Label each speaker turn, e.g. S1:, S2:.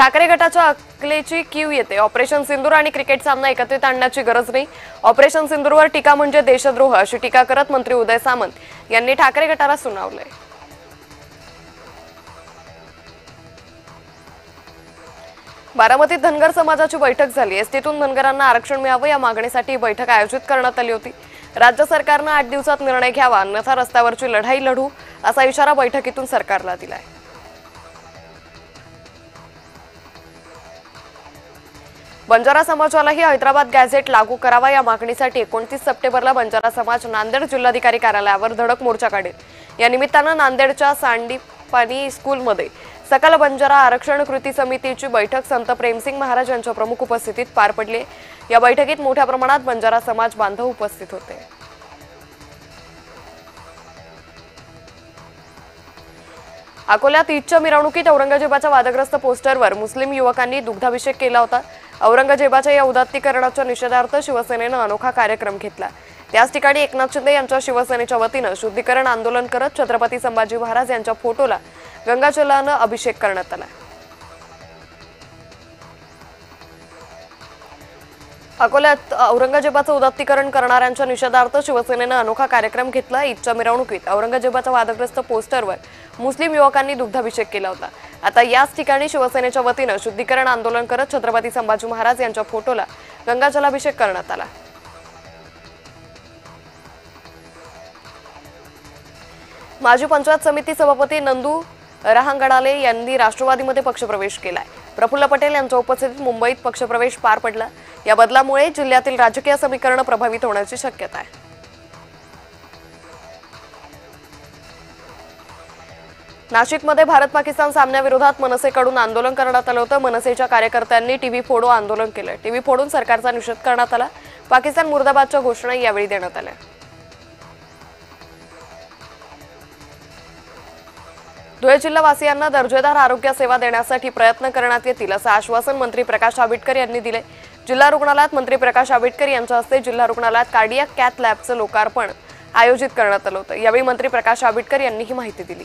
S1: ठाकरे गटाच्या अकलेची कीव येते। ऑपरेशन सिंदूर आणि क्रिकेट सामना एकत्रित आणण्याची गरज नाही। ऑपरेशन सिंदूरवर टीका म्हणजे देशद्रोह अशी टीका करत मंत्री उदय सामंत यांनी ठाकरे गटाला सुनावलंय। बारामतीत धनगर समाजाची बैठक झाली। एसटीतून धनगरांना आरक्षण मिळावं या मागणीसाठी बैठक आयोजित करण्यात आली होती। राज्य सरकारने 8 दिवसात निर्णय घ्यावा अन्यथा रस्त्यावरची लढाई लढू असा इशारा बैठकीतून सरकारला दिलाय। बंजारा समाजालाही हैदराबाद गॅझेट लागू करावा या मागणीसाठी 29 सप्टेंबरला बंजारा समाज नांदेड जिल्हाधिकारी कार्यालयावर धडक मोर्चा काढेल। या निमित्ताने नांदेडच्या सांडीपानी स्कूलमध्ये सकल बंजारा आरक्षण कृती समितीची बैठक संत प्रेमसिंग महाराज यांच्या प्रमुख उपस्थितीत पार पडली। या बैठकीत मोठ्या प्रमाणात बंजारा समाज बांधव उपस्थित होते। अकोल्यात ईदच्या मिरवणुकीत औरंगजेबाच्या वादग्रस्त पोस्टरवर मुस्लिम युवकांनी दुग्धाभिषेक केला होता। औरंगजेबाच्या या उदात्तीकरणाच्या निषेधार्थ शिवसेनेने अनोखा कार्यक्रम घेतला। त्याच ठिकाणी एकनाथ शिंदे यांच्या शिवसेनेच्या वतीने शुद्धीकरण आंदोलन करत छत्रपती संभाजी महाराज यांच्या फोटोला गंगाजलाने अभिषेक करण्यात आला। अकोल्यात औरंगजेबाचं उदात्तीकरण करणाऱ्यांच्या निषेधार्थ शिवसेनेने अनोखा कार्यक्रम घेतला। ईदच्या मिरवणुकीत औरंगजेबाच्या वादग्रस्त पोस्टरवर मुस्लिम युवकांनी दुग्धाभिषेक केला होता। आता याच ठिकाणी शिवसेनेच्या वतीने शुद्धीकरण आंदोलन करत छत्रपती संभाजी महाराज यांच्या फोटोला गंगाजलाभिषेक करण्यात आला। माजी पंचायत समिती सभापती नंदू रहांगडाले यांनी राष्ट्रवादीमध्ये पक्षप्रवेश केलाय। प्रफुल्ल पटेल यांच्या उपस्थितीत मुंबईत पक्षप्रवेश पार पडला। या बदलामुळे जिल्ह्यातील राजकीय समीकरण प्रभावित होण्याची शक्यता आहे। नाशिकमध्ये भारत पाकिस्तान सामन्याविरोधात मनसेकडून आंदोलन करण्यात आलं होतं। मनसेच्या कार्यकर्त्यांनी टीव्ही फोडो आंदोलन केलं। टीव्ही फोडून सरकारचा निषेध करण्यात आला। पाकिस्तान मुर्दाबादच्या घोषणा यावेळी देण्यात आल्या। धुळे जिल्हावासियांना दर्जेदार आरोग्य सेवा देण्यासाठी प्रयत्न करण्यात येतील असं आश्वासन मंत्री प्रकाश आंबेडकर यांनी दिले। जिल्हा रुग्णालयात मंत्री प्रकाश आंबेडकर यांच्या हस्ते जिल्हा रुग्णालयात कार्डियाक कॅथ लॅबचं लोकार्पण आयोजित करण्यात आलं होतं। यावेळी मंत्री प्रकाश आंबेडकर यांनी ही माहिती दिली।